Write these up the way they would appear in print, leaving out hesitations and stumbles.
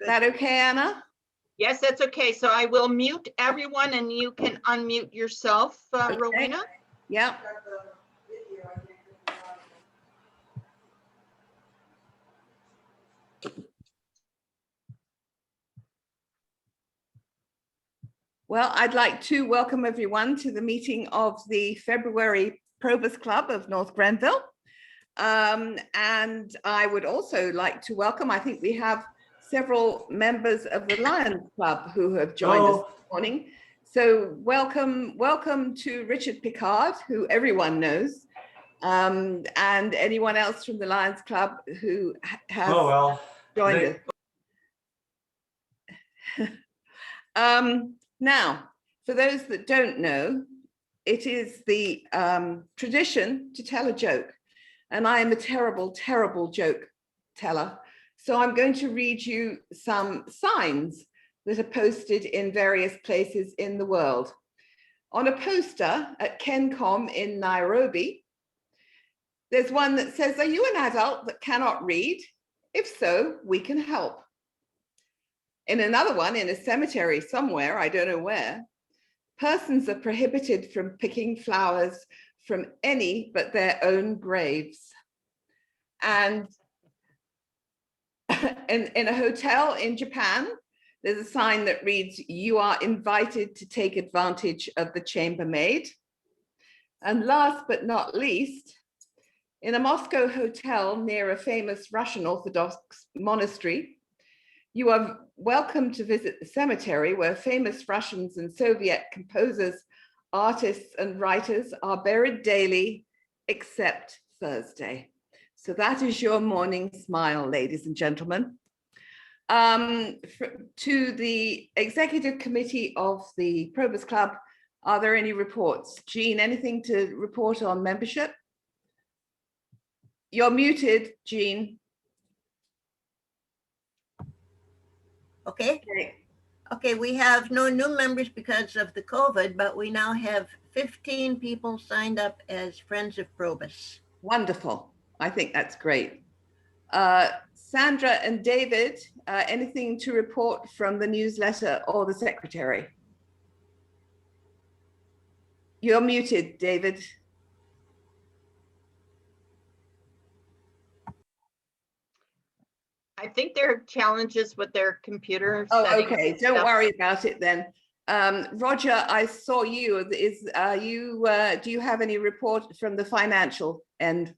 Is that okay, Anna? Yes, that's okay. So I will mute everyone and you can unmute yourself, Rowena. Yeah. Well, I'd like to welcome everyone to the meeting of the February PROBUS Club of North Grenville. And I would also like to welcome, I think we have several members of the Lions Club who have joined us this morning. So welcome to Richard Picard, who everyone knows, and anyone else from the Lions Club who has joined us. Now, for those that don't know, it is the tradition to tell a joke. And I am a terrible, terrible joke teller. So I'm going to read you some signs that are posted in various places in the world. On a poster at KenCom in Nairobi, there's one that says, "Are you an adult that cannot read? If so, we can help." In another one, in a cemetery somewhere, I don't know where, persons are prohibited from picking flowers from any but their own graves. And in a hotel in Japan, there's a sign that reads, "You are invited to take advantage of the chambermaid." And last but not least, in a Moscow hotel near a famous Russian Orthodox monastery, you are welcome to visit the cemetery where famous Russians and Soviet composers, artists, and writers are buried daily, except Thursday. So that is your morning smile, ladies and gentlemen. To the Executive Committee of the PROBUS Club, are there any reports? Jean, anything to report on membership? You're muted, Jean. Okay. Okay, we have no new members because of the COVID, but we now have 15 people signed up as Friends of PROBUS. Wonderful. I think that's great. Sandra and David, anything to report from the newsletter or the secretary? You're muted, David. I think there are challenges with their computer. Oh, okay. Don't worry about it then. Roger, I saw you. Do you have any report from the financial end?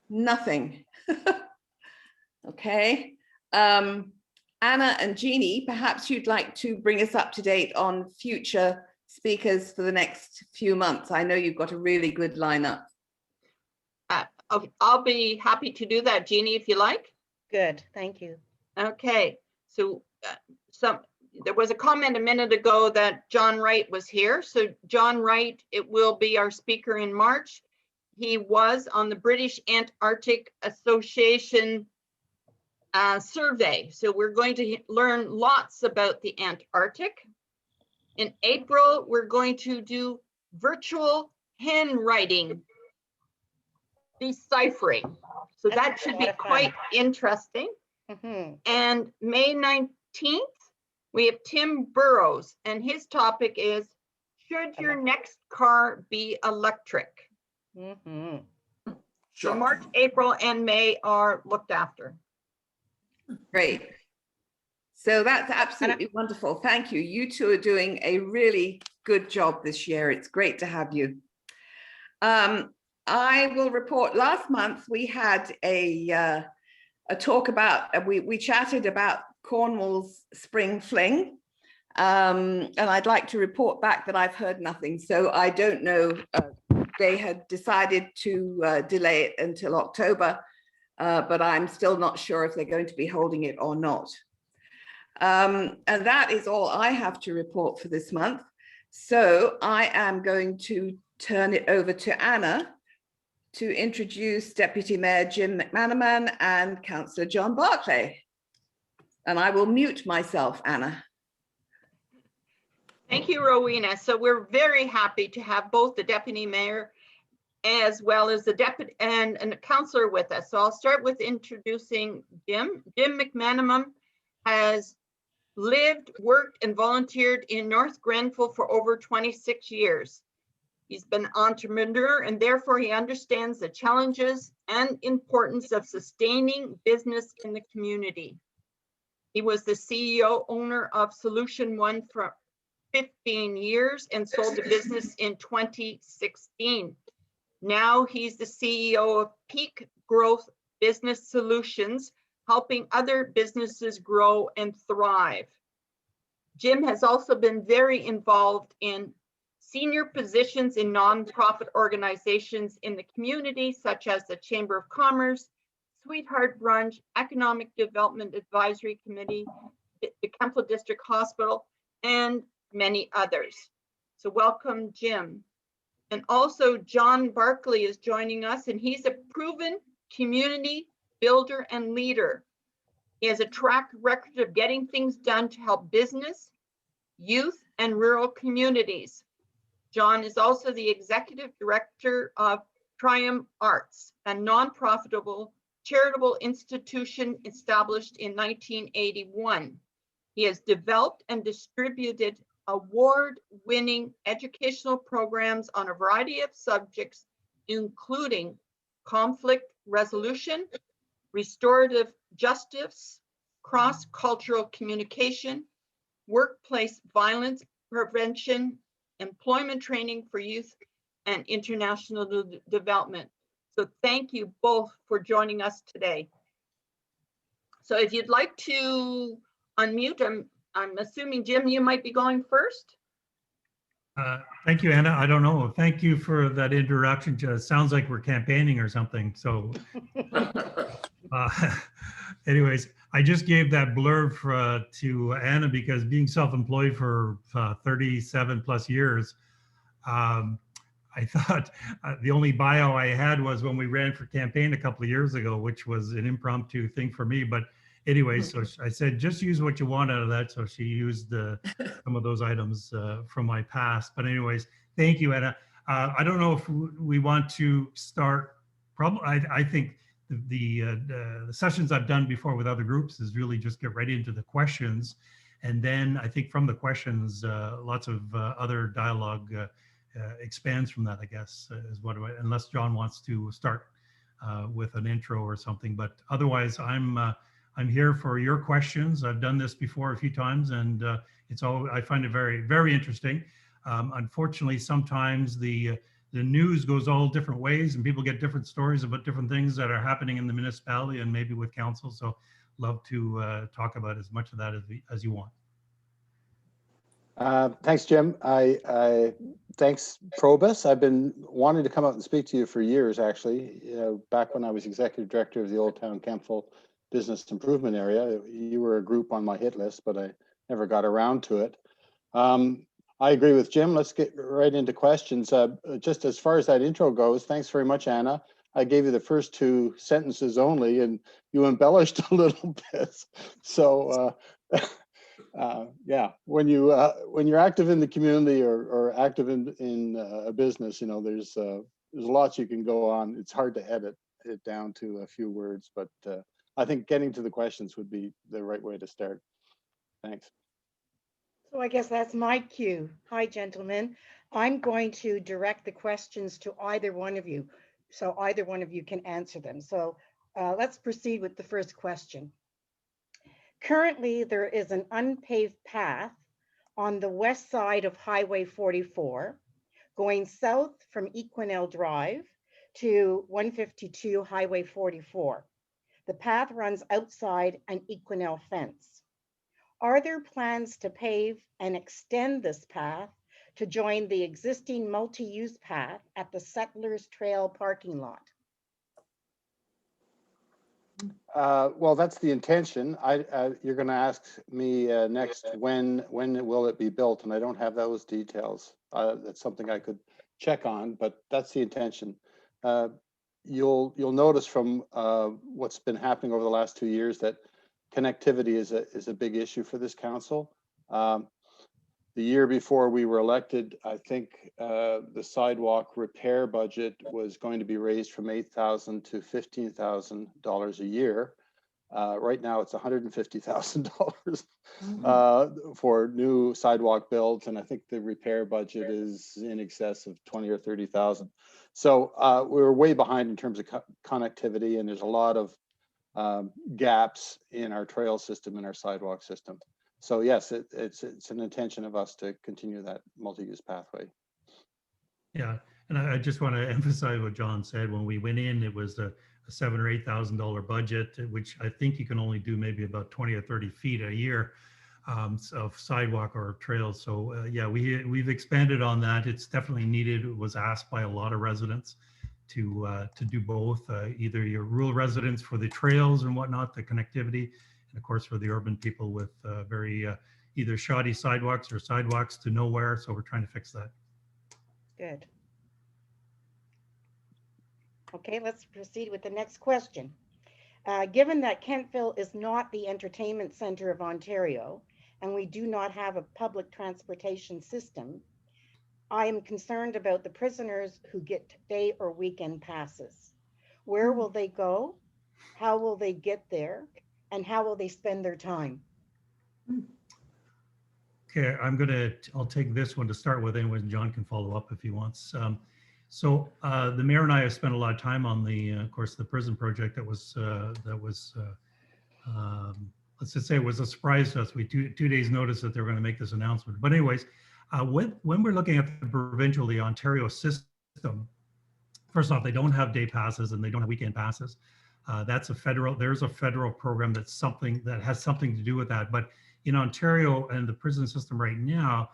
Nothing. Okay. Anna and Jeannie, perhaps you'd like to bring us up to date on future speakers for the next few months. I know you've got a really good lineup. I'll be happy to do that, Jeannie, if you like. Good, thank you. Okay, so there was a comment a minute ago that John Wright was here. So John Wright, it will be our speaker in March. He was on the British Antarctic Association survey. So we're going to learn lots about the Antarctic. In April, we're going to do virtual handwriting deciphering. So that should be quite interesting. Mm-hmm. And May 19th, we have Tim Burrows, and his topic is, should your next car be electric? Mm-hmm. So March, April, and May are looked after. Great. So that's absolutely wonderful. Thank you. You two are doing a really good job this year. It's great to have you. I will report, last month we had a talk about, we chatted about Cornwall's spring fling, and I'd like to report back that I've heard nothing. So I don't know, they had decided to delay it until October, but I'm still not sure if they're going to be holding it or not. And that is all I have to report for this month. So I am going to turn it over to Anna to introduce Deputy Mayor Jim McMananaman and Councillor John Barclay. And I will mute myself, Anna. Thank you, Rowena. So we're very happy to have both the Deputy Mayor as well as the deputy and a councillor with us. So I'll start with introducing Jim. Jim McMananaman has lived, worked, and volunteered in North Grenville for over 26 years. He's been an entrepreneur, and therefore he understands the challenges and importance of sustaining business in the community. He was the CEO owner of Solution One for 15 years and sold the business in 2016. Now he's the CEO of Peak Growth Business Solutions, helping other businesses grow and thrive. Jim has also been very involved in senior positions in nonprofit organizations in the community, such as the Chamber of Commerce, Sweetheart Brunch, Economic Development Advisory Committee, the Grenville District Hospital, and many others. So welcome, Jim. And also John Barclay is joining us, and he's a proven community builder and leader. He has a track record of getting things done to help business, youth, and rural communities. John is also the executive director of Triumph Arts, a non-profitable charitable institution established in 1981. He has developed and distributed award-winning educational programs on a variety of subjects, including conflict resolution, restorative justice, cross-cultural communication, workplace violence prevention, employment training for youth, and international development. So thank you both for joining us today. So if you'd like to unmute, I'm assuming, Jim, you might be going first. Thank you, Anna. I don't know. Thank you for that introduction. Just sounds like we're campaigning or something. So anyways, I just gave that blurb to Anna because being self-employed for 37 plus years, I thought the only bio I had was when we ran for campaign a couple of years ago, which was an impromptu thing for me. But anyway, so I said, just use what you want out of that. So she used some of those items from my past. But anyways, thank you, Anna. I don't know if we want to start. Probably, I think the sessions I've done before with other groups is really just get right into the questions. And then I think from the questions, lots of other dialogue expands from that, I guess, is what unless John wants to start with an intro or something. But otherwise, I'm here for your questions. I've done this before a few times, and I find it very, very interesting. Unfortunately, sometimes the news goes all different ways, and people get different stories about different things that are happening in the municipality and maybe with council. So, love to talk about as much of that as you want. Thanks, Jim. Thanks, PROBUS. I've been wanting to come out and speak to you for years, actually. Back when I was executive director of the Old Town Grenville Business Improvement Area, you were a group on my hit list, but I never got around to it. I agree with Jim. Let's get right into questions. Just as far as that intro goes, thanks very much, Anna. I gave you the first two sentences only, and you embellished a little bit. So. Yeah, when you're active in the community or active in a business, there's lots you can go on. It's hard to edit it down to a few words, but I think getting to the questions would be the right way to start. Thanks. So I guess that's my cue. Hi, gentlemen. I'm going to direct the questions to either one of you, so either one of you can answer them. So let's proceed with the first question. Currently, there is an unpaved path on the west side of Highway 44 going south from Equinell Drive to 152 Highway 44. The path runs outside an Equinell fence. Are there plans to pave and extend this path to join the existing multi-use path at the Settlers Trail parking lot? Well, that's the intention. You're going to ask me next when will it be built, and I don't have those details. That's something I could check on, but that's the intention. You'll notice from what's been happening over the last 2 years that connectivity is a big issue for this council. The year before we were elected, I think the sidewalk repair budget was going to be raised from $8,000 to $15,000 a year. Right now, it's $150,000 for new sidewalk builds, and I think the repair budget is in excess of 20 or 30,000. So we're way behind in terms of connectivity, and there's a lot of gaps in our trail system and our sidewalk system. So yes, it's an intention of us to continue that multi-use pathway. Yeah, and I just want to emphasize what John said. When we went in, it was a $7,000 or $8,000 budget, which I think you can only do maybe about 20 or 30 feet a year of sidewalk or trails. So yeah, we've expanded on that. It's definitely needed. It was asked by a lot of residents to do both, either your rural residents for the trails and whatnot, the connectivity, and of course for the urban people with very either shoddy sidewalks or sidewalks to nowhere. So we're trying to fix that. Good. Okay, let's proceed with the next question. Given that Kentville is not the entertainment center of Ontario, and we do not have a public transportation system, I am concerned about the prisoners who get day or weekend passes. Where will they go? How will they get there? And how will they spend their time? Okay, I'll take this one to start with, and John can follow up if he wants. So the mayor and I have spent a lot of time on of course, the prison project that was let's just say it was a surprise to us. We two days notice that they were going to make this announcement. But anyways, when we're looking at the Ontario system, first off, they don't have day passes and they don't have weekend passes. There's a federal program that has something to do with that. But in Ontario and the prison system right now,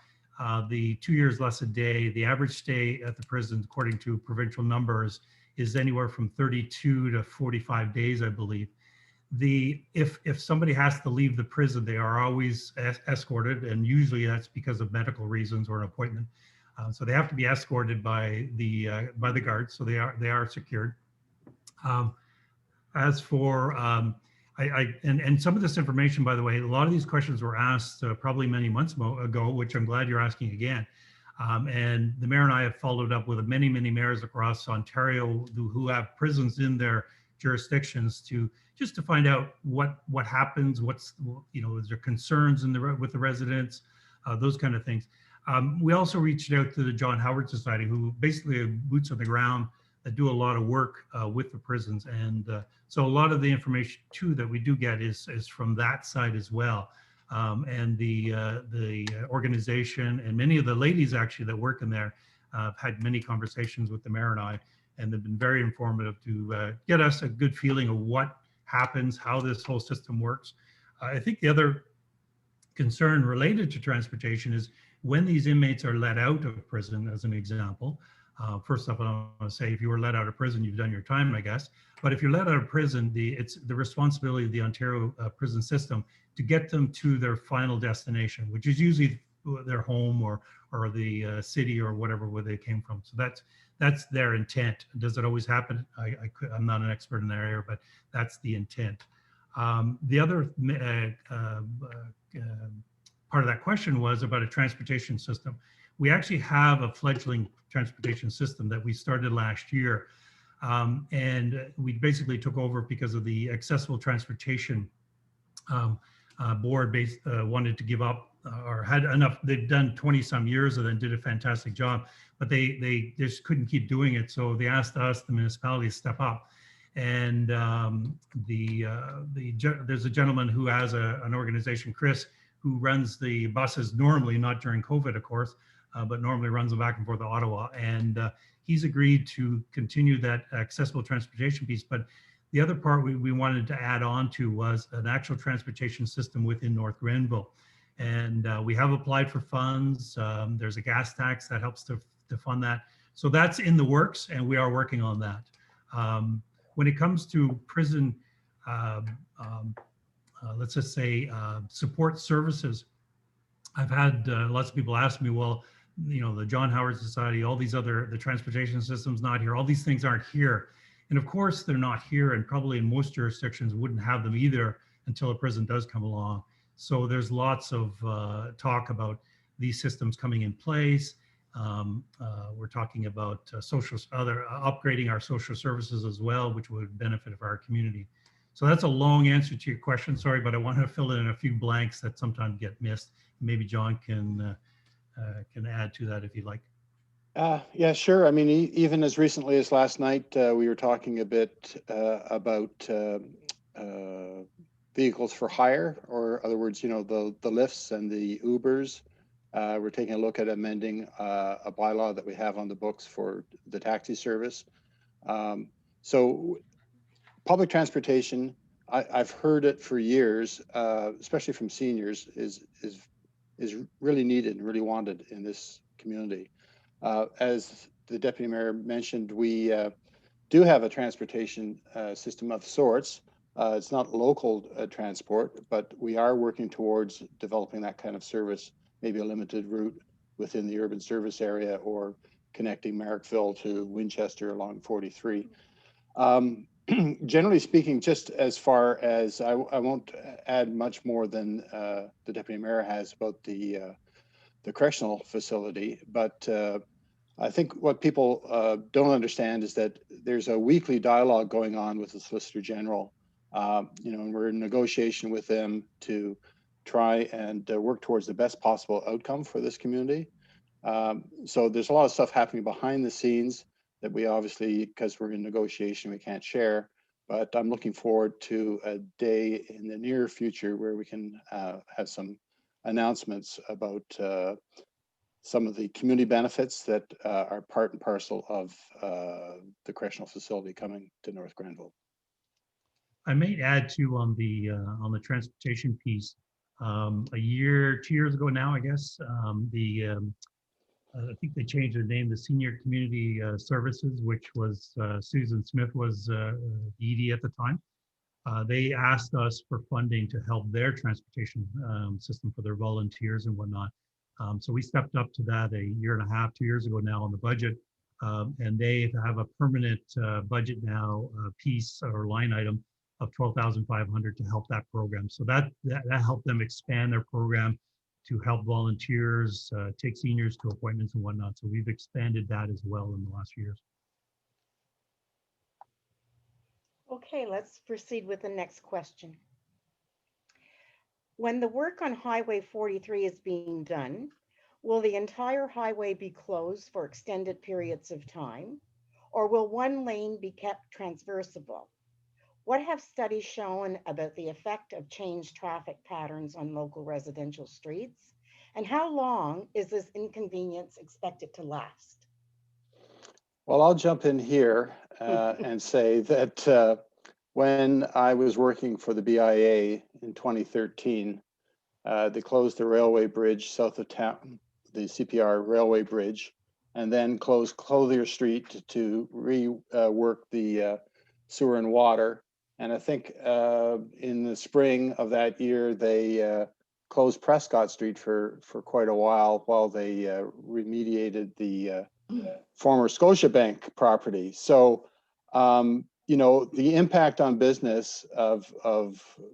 the 2 years less a day, the average stay at the prison, according to provincial numbers, is anywhere from 32 to 45 days, I believe. If somebody has to leave the prison, they are always escorted, and usually that's because of medical reasons or an appointment. So they have to be escorted by the guards, so they are secured. As for and some of this information, by the way, a lot of these questions were asked probably many months ago, which I'm glad you're asking again. And the mayor and I have followed up with many mayors across Ontario who have prisons in their jurisdictions just to find out what happens, is there concerns with the residents, those kind of things. We also reached out to the John Howard Society, who basically have boots on the ground that do a lot of work with the prisons. And so a lot of the information too that we do get is from that side as well. And the organization and many of the ladies actually that work in there have had many conversations with the mayor and I, and they've been very informative to get us a good feeling of what happens, how this whole system works. I think the other concern related to transportation is when these inmates are let out of prison, as an example. First off, I want to say if you were let out of prison, you've done your time, I guess. But if you're let out of prison, it's the responsibility of the Ontario prison system to get them to their final destination, which is usually their home or the city or whatever where they came from. So that's their intent. Does it always happen? I'm not an expert in that area, but that's the intent. The other part of that question was about a transportation system. We actually have a fledgling transportation system that we started last year. And we basically took over because of the accessible transportation board wanted to give up or had enough. They've done 20 some years and then did a fantastic job, but they just couldn't keep doing it. So they asked us, the municipality, to step up. And there's a gentleman who has an organization, Chris, who runs the buses normally, not during COVID, of course, but normally runs them back and forth to Ottawa. And he's agreed to continue that accessible transportation piece. But the other part we wanted to add on to was an actual transportation system within North Grenville. And we have applied for funds. There's a gas tax that helps to fund that. So that's in the works, and we are working on that. When it comes to prison, let's just say support services, I've had lots of people ask me, well, the John Howard Society, all these the transportation system's not here. All these things aren't here. And of course they're not here, and probably in most jurisdictions wouldn't have them either until a prison does come along. So there's lots of talk about these systems coming in place. We're talking about upgrading our social services as well, which would benefit our community. So that's a long answer to your question. Sorry, but I want to fill in a few blanks that sometimes get missed. Maybe John can add to that if you'd like. Yeah, sure. I mean, even as recently as last night, we were talking a bit about vehicles for hire, or other words, you know, the Lyfts and the Ubers. We're taking a look at amending a bylaw that we have on the books for the taxi service. So public transportation, I've heard it for years, especially from seniors, is really needed and really wanted in this community. As the Deputy Mayor mentioned, we do have a transportation system of sorts. It's not local transport, but we are working towards developing that kind of service, maybe a limited route within the urban service area, or connecting Marrickville to Winchester along 43. Generally speaking, just as far as I won't add much more than the Deputy Mayor has about the correctional facility, but I think what people don't understand is that there's a weekly dialogue going on with the Solicitor General, you know, and we're in negotiation with them to try and work towards the best possible outcome for this community. So there's a lot of stuff happening behind the scenes that we obviously, because we're in negotiation, we can't share. But I'm looking forward to a day in the near future where we can have some announcements about some of the community benefits that are part and parcel of the correctional facility coming to North Grenville. I may add too on the transportation piece. A year, 2 years ago now, I guess, I think they changed the name, the Senior Community Services, which was Susan Smith was ED at the time. They asked us for funding to help their transportation system for their volunteers and whatnot. So we stepped up to that a year and a half, 2 years ago now on the budget. And they have a permanent budget now, piece or line item of $12,500 to help that program. So that helped them expand their program to help volunteers, take seniors to appointments and whatnot. So we've expanded that as well in the last few years. Okay, let's proceed with the next question. When the work on Highway 43 is being done, will the entire highway be closed for extended periods of time, or will one lane be kept transversable? What have studies shown about the effect of changed traffic patterns on local residential streets? And how long is this inconvenience expected to last? Well, I'll jump in here and say that when I was working for the BIA in 2013, they closed the railway bridge south of town, the CPR railway bridge, and then closed Clothier Street to rework the sewer and water. And I think in the spring of that year, they closed Prescott Street for quite a while they remediated the former Scotiabank property. So, you know, the impact on business of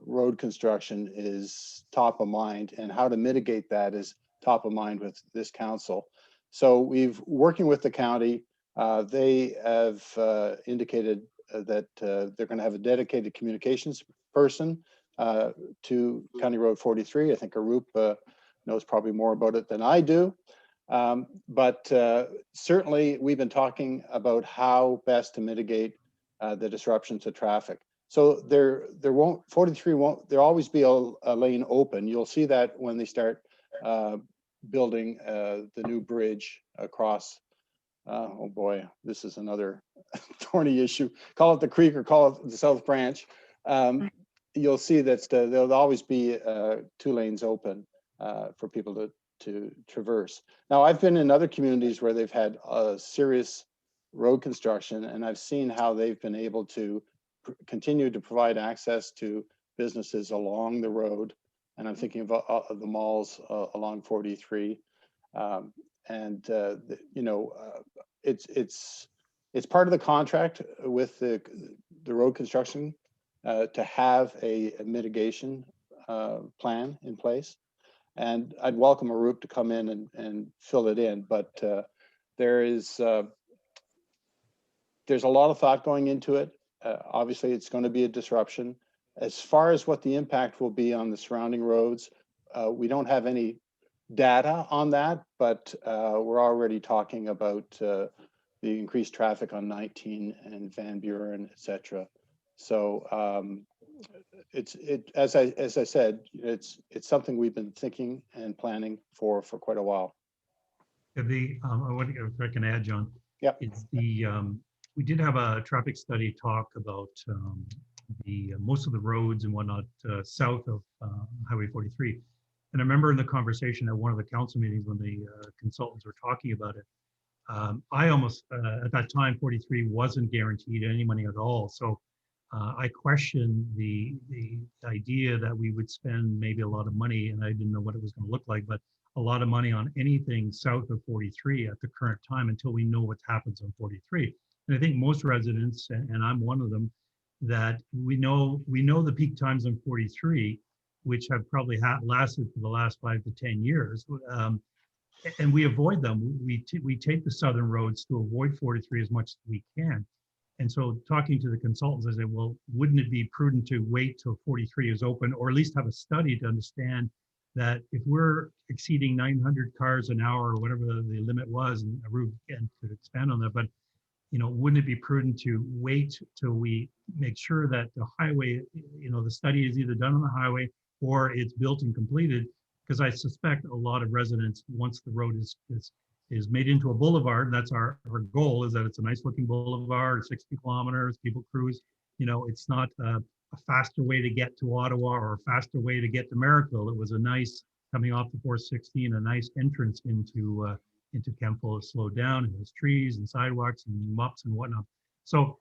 road construction is top of mind, and how to mitigate that is top of mind with this council. So we've working with the county. They have indicated that they're going to have a dedicated communications person to County Road 43. I think Arup knows probably more about it than I do. But certainly we've been talking about how best to mitigate the disruption to traffic. So there won't, 43 won't, there'll always be a lane open. You'll see that when they start building the new bridge across, oh boy, this is another thorny issue. Call it the creek or call it the South Branch. You'll see that there'll always be 2 lanes open for people to traverse. Now, I've been in other communities where they've had serious road construction, and I've seen how they've been able to continue to provide access to businesses along the road. And I'm thinking of the malls along 43. You know, it's part of the contract with the road construction to have a mitigation plan in place. And I'd welcome Arup to come in and fill it in, but there's a lot of thought going into it. Obviously, it's going to be a disruption. As far as what the impact will be on the surrounding roads, we don't have any data on that, but we're already talking about the increased traffic on 19 and Van Buren, et cetera. So as I said, it's something we've been thinking and planning for quite a while. What if I can add, John? Yeah. It's we did have a traffic study talk about most of the roads and whatnot south of Highway 43. And I remember in the conversation at one of the council meetings when the consultants were talking about it, I almost, at that time, 43 wasn't guaranteed any money at all. So I questioned the idea that we would spend maybe a lot of money, and I didn't know what it was going to look like, but a lot of money on anything south of 43 at the current time until we know what happens on 43. And I think most residents, and I'm one of them, that we know the peak times on 43, which have probably lasted for the last 5 to 10 years. And we avoid them. We take the southern roads to avoid 43 as much as we can. And so talking to the consultants, I said, well, wouldn't it be prudent to wait till 43 is open, or at least have a study to understand that if we're exceeding 900 cars an hour or whatever the limit was, and Arup could expand on that, but wouldn't it be prudent to wait till we make sure that the highway, the study is either done on the highway or it's built and completed? Because I suspect a lot of residents, once the road is made into a boulevard, that's our goal, is that it's a nice looking boulevard, 60 kilometers, people cruise. It's not a faster way to get to Ottawa or a faster way to get to Merrickville. It was a nice, coming off the 416, a nice entrance into Grenville. Slowed down, and there's trees and sidewalks and mups and whatnot. So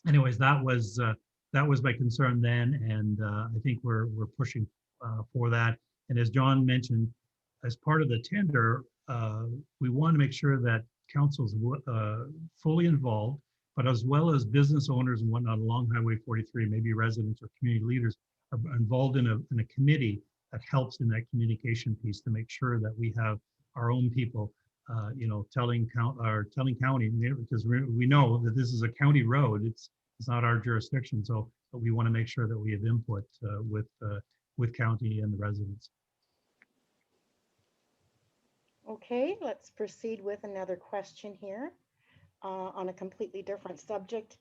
anyways, that was my concern then, and I think we're pushing for that. And as John mentioned, as part of the tender, we want to make sure that council's fully involved, but as well as business owners and whatnot along Highway 43, maybe residents or community leaders are involved in a committee that helps in that communication piece to make sure that we have our own people, telling county, because we know that this is a county road. It's not our jurisdiction. So, but we want to make sure that we have input with county and the residents. Okay, let's proceed with another question here on a completely different subject.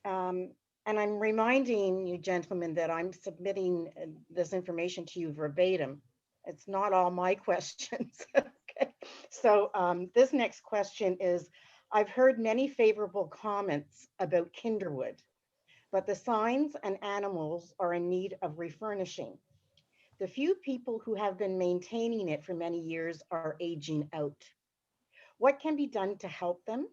And I'm reminding you, gentlemen, that I'm submitting this information to you verbatim. It's not all my questions. Okay. So this next question is, I've heard many favorable comments about Kinderwood, but the signs and animals are in need of refurnishing. The few people who have been maintaining it for many years are aging out. What can be done to help them?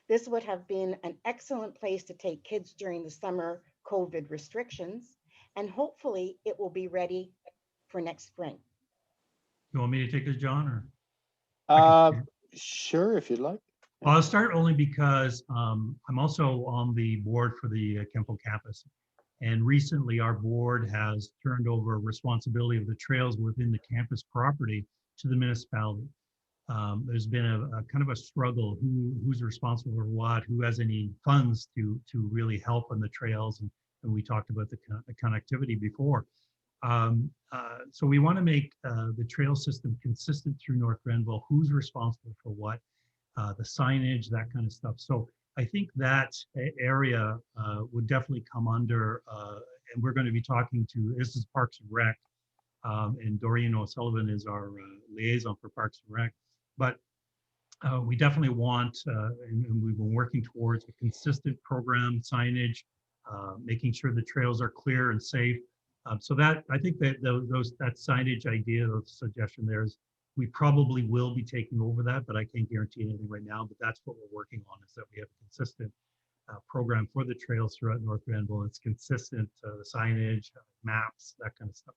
This would have been an excellent place to take kids during the summer COVID restrictions, and hopefully it will be ready for next spring. You want me to take this, John, or? Sure, if you'd like. I'll start only because I'm also on the board for the Grenville campus. And recently our board has turned over responsibility of the trails within the campus property to the municipality. There's been a kind of a struggle, who's responsible for what, who has any funds to really help on the trails. And we talked about the connectivity before. So we want to make the trail system consistent through North Grenville, who's responsible for what, the signage, that kind of stuff. So I think that area would definitely come under, and we're going to be talking to, this is Parks and Rec, and Doreen O'Sullivan is our liaison for Parks and Rec. But we definitely want, and we've been working towards a consistent program, signage, making sure the trails are clear and safe. So that, I think that that signage idea, the suggestion there is, we probably will be taking over that, but I can't guarantee anything right now. But that's what we're working on, is that we have a consistent program for the trails throughout North Grenville. It's consistent signage, maps, that kind of stuff.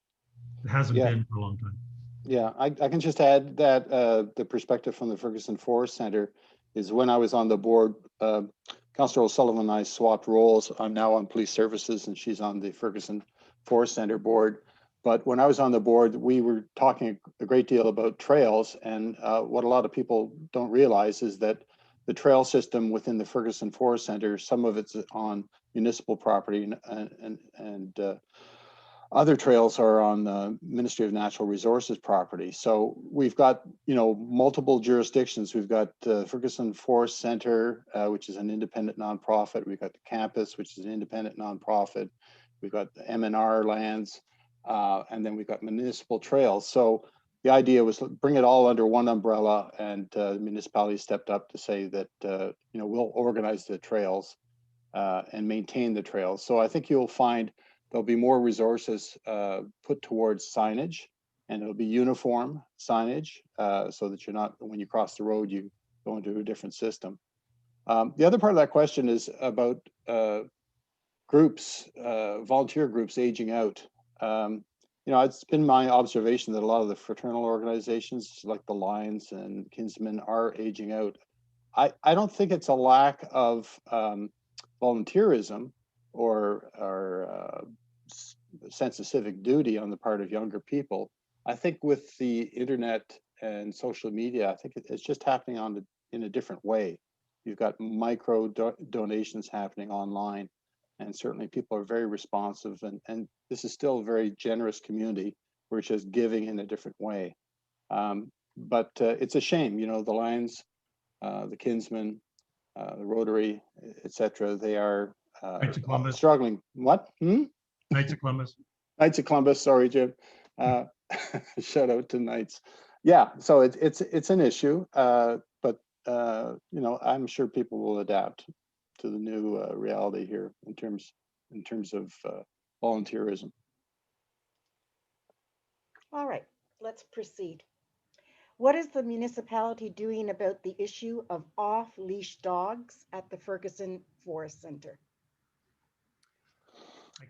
It hasn't been for a long time. Yeah, I can just add that the perspective from the Ferguson Forest Center is, when I was on the board, Councillor O'Sullivan and I swapped roles. I'm now on police services and she's on the Ferguson Forest Center board. But when I was on the board, we were talking a great deal about trails. And what a lot of people don't realize is that the trail system within the Ferguson Forest Center, some of it's on municipal property and other trails are on the Ministry of Natural Resources property. So we've got, multiple jurisdictions. We've got Ferguson Forest Center, which is an independent nonprofit. We've got the campus, which is an independent nonprofit. We've got the M&R lands, and then we've got municipal trails. So the idea was to bring it all under one umbrella, and the municipality stepped up to say that, we'll organize the trails and maintain the trails. So I think you'll find there'll be more resources put towards signage, and it'll be uniform signage so that you're not, when you cross the road, you go into a different system. The other part of that question is about groups, volunteer groups aging out. It's been my observation that a lot of the fraternal organizations like the Lions and Kinsmen are aging out. I don't think it's a lack of volunteerism or sense of civic duty on the part of younger people. I think with the internet and social media, I think it's just happening in a different way. You've got micro donations happening online, and certainly people are very responsive, and this is still a very generous community. We're just giving in a different way. But it's a shame, the Lions, the Kinsmen, the Rotary, etc. They are struggling. What? Knights of Columbus. Knights of Columbus. Sorry, Jim. Shout out to Knights. Yeah, so it's an issue, but I'm sure people will adapt to the new reality here in terms of volunteerism. All right, let's proceed. What is the municipality doing about the issue of off-leash dogs at the Ferguson Forest Center?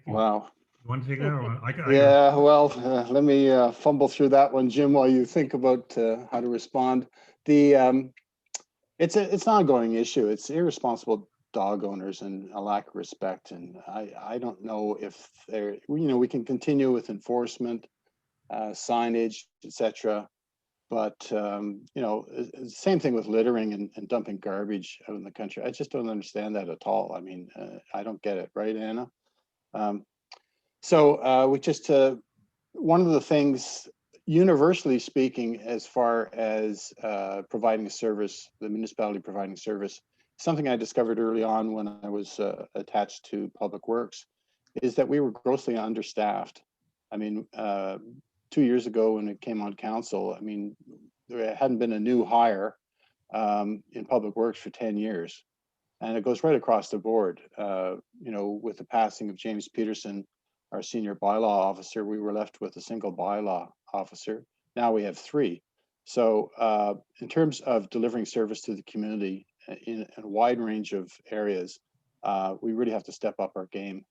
Wow. You want to take that one? Yeah, well, let me fumble through that one, Jim, while you think about how to respond. It's an ongoing issue. It's irresponsible dog owners and a lack of respect. And I don't know if we can continue with enforcement, signage, etc. But same thing with littering and dumping garbage out in the country. I just don't understand that at all. I mean, I don't get it, right, Anna? So we just one of the things, universally speaking, as far as providing a service, the municipality providing service, something I discovered early on when I was attached to Public Works, is that we were grossly understaffed. I mean, 2 years ago when it came on council, I mean, there hadn't been a new hire in Public Works for 10 years. And it goes right across the board. With the passing of James Peterson, our senior bylaw officer, we were left with a single bylaw officer. Now we have 3. So in terms of delivering service to the community in a wide range of areas, we really have to step up our game.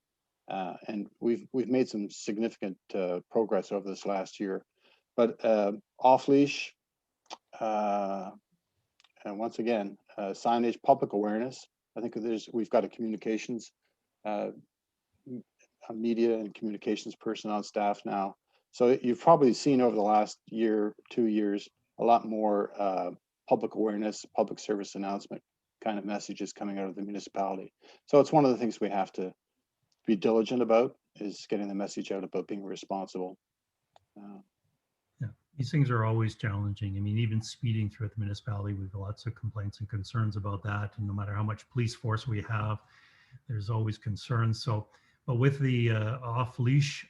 And we've made some significant progress over this last year. But off-leash, and once again, signage, public awareness. I think we've got a communications, a media and communications person on staff now. So you've probably seen over the last year, 2 years, a lot more public awareness, public service announcement kind of messages coming out of the municipality. So it's one of the things we have to be diligent about, is getting the message out about being responsible. Yeah, these things are always challenging. I mean, even speeding throughout the municipality, we've got lots of complaints and concerns about that. And no matter how much police force we have, there's always concerns. So, but with the off-leash,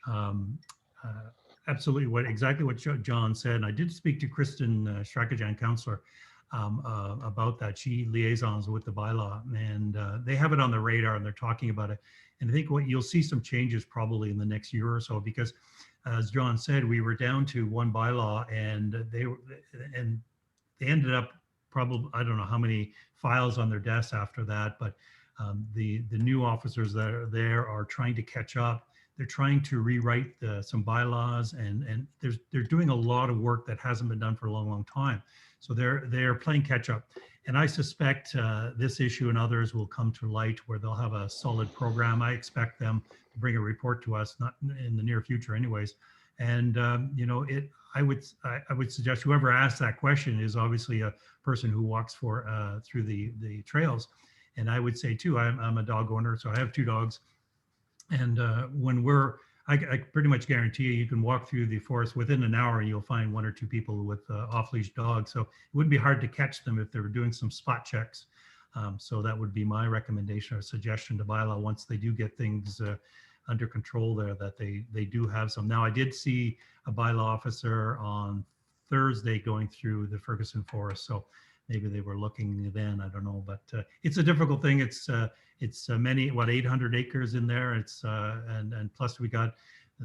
absolutely exactly what John said. And I did speak to Kristen Strakajan, councillor, about that. She liaisons with the bylaw, and they have it on the radar, and they're talking about it. And I think you'll see some changes probably in the next year or so, because as John said, we were down to one bylaw, and they ended up probably, I don't know how many files on their desks after that, but the new officers that are there are trying to catch up. They're trying to rewrite some bylaws, and they're doing a lot of work that hasn't been done for a long, long time. So they're playing catch up. And I suspect this issue and others will come to light where they'll have a solid program. I expect them to bring a report to us, not in the near future anyways, And you know, I would suggest whoever asked that question is obviously a person who walks through the trails. And I would say too, I'm a dog owner, so I have 2 dogs. And when I pretty much guarantee you can walk through the forest within an hour, you'll find 1 or 2 people with off-leash dogs. So it wouldn't be hard to catch them if they were doing some spot checks. So that would be my recommendation or suggestion to bylaw once they do get things under control there, that they do have some. Now, I did see a bylaw officer on Thursday going through the Ferguson Forest, so maybe they were looking then, I don't know, but it's a difficult thing. It's many, 800 acres in there. It's and plus we got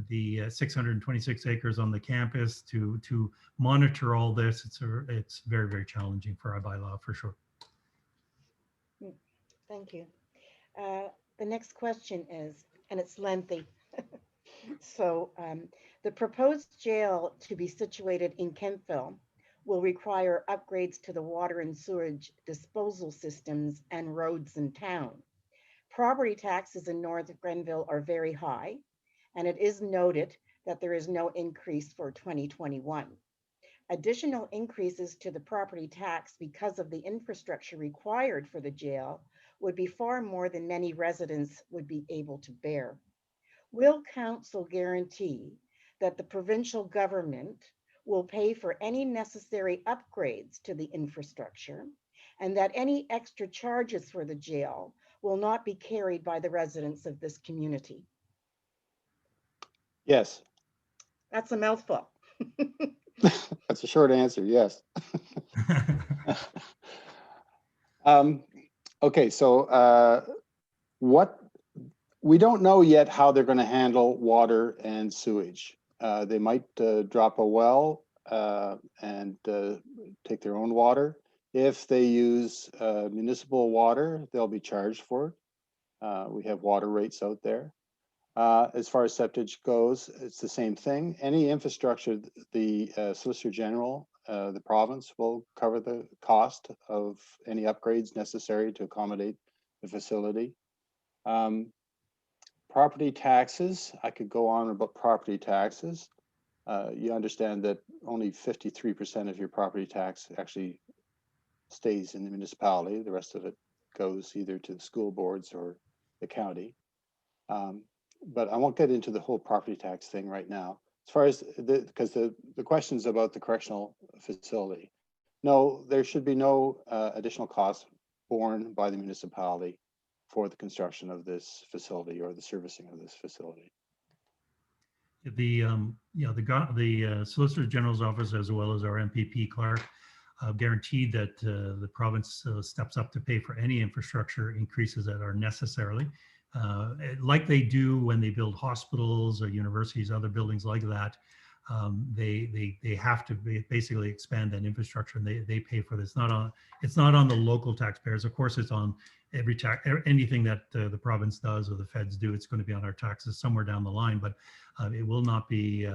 the 626 acres on the campus to monitor all this. It's very, very challenging for our bylaw for sure. Thank you. The next question is, and it's lengthy. So the proposed jail to be situated in Kemptville will require upgrades to the water and sewage disposal systems and roads in town. Property taxes in North Grenville are very high, and it is noted that there is no increase for 2021. Additional increases to the property tax because of the infrastructure required for the jail would be far more than many residents would be able to bear. Will council guarantee that the provincial government will pay for any necessary upgrades to the infrastructure and that any extra charges for the jail will not be carried by the residents of this community? Yes. That's a mouthful. That's a short answer, yes. Okay, so we don't know yet how they're going to handle water and sewage. They might drop a well and take their own water. If they use municipal water, they'll be charged for it. We have water rates out there. As far as septic goes, it's the same thing. Any infrastructure, the Solicitor General, the province will cover the cost of any upgrades necessary to accommodate the facility. Property taxes, I could go on about property taxes. You understand that only 53% of your property tax actually stays in the municipality. The rest of it goes either to the school boards or the county. But I won't get into the whole property tax thing right now. As far as because the question's about the correctional facility. No, there should be no additional costs borne by the municipality for the construction of this facility or the servicing of this facility. The Solicitor General's office, as well as our MPP Clark, guaranteed that the province steps up to pay for any infrastructure increases that are necessarily. Like they do when they build hospitals or universities, other buildings like that. They have to basically expand that infrastructure, and they pay for this. It's not on the local taxpayers. Of course, it's on anything that the province does or the feds do. It's going to be on our taxes somewhere down the line, but it will not be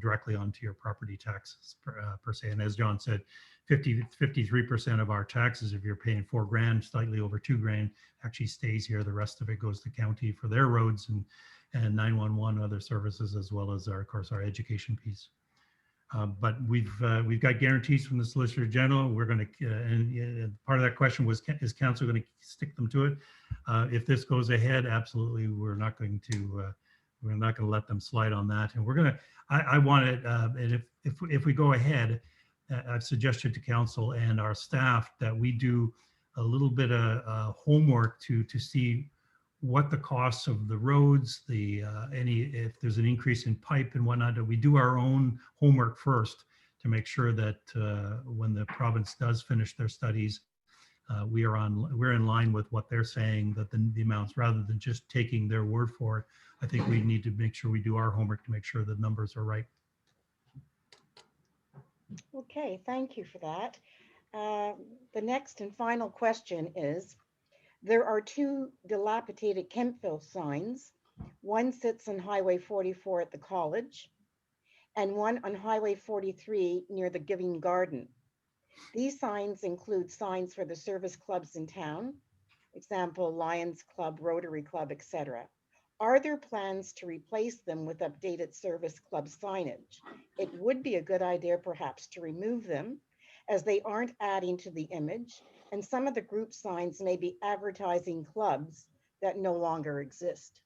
directly onto your property taxes per se. And as John said, 53% of our taxes, if you're paying $4,000, slightly over $2,000, actually stays here. The rest of it goes to county for their roads and 911 other services, as well as of course our education piece. But we've got guarantees from the Solicitor General. We're going to, and part of that question was, is council going to stick them to it? If this goes ahead, absolutely, we're not going to let them slide on that. And we're going to, I want it, and if we go ahead, I've suggested to council and our staff that we do a little bit of homework to see what the costs of the roads, if there's an increase in pipe and whatnot, that we do our own homework first to make sure that when the province does finish their studies, we're in line with what they're saying, that the amounts, rather than just taking their word for it. I think we need to make sure we do our homework to make sure the numbers are right. Okay, thank you for that. The next and final question is, there are 2 dilapidated Kemptville signs. One sits on Highway 44 at the college, and one on Highway 43 near the Giving Garden. These signs include signs for the service clubs in town, example, Lions Club, Rotary Club, etc. Are there plans to replace them with updated service club signage? It would be a good idea perhaps to remove them as they aren't adding to the image, and some of the group signs may be advertising clubs that no longer exist.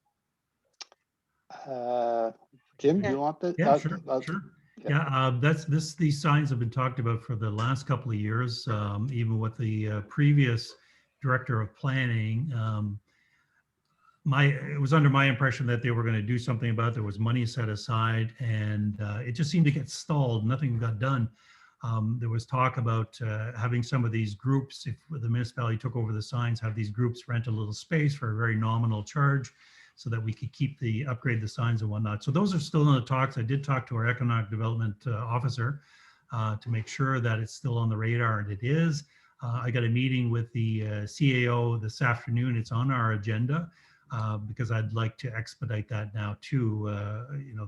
Jim, do Yeah. you want that? Yeah, sure, sure. yeah. Yeah, these signs have been talked about for the last couple of years, even with the previous director of planning. It was under my impression that they were going to do something about it. There was money set aside, and it just seemed to get stalled. Nothing got done. There was talk about having some of these groups, if the municipality took over the signs, have these groups rent a little space for a very nominal charge, so that we could upgrade the signs and whatnot. So those are still in the talks. I did talk to our economic development officer to make sure that it's still on the radar, and it is. I got a meeting with the CAO this afternoon. It's on our agenda. Because I'd like to expedite that now too.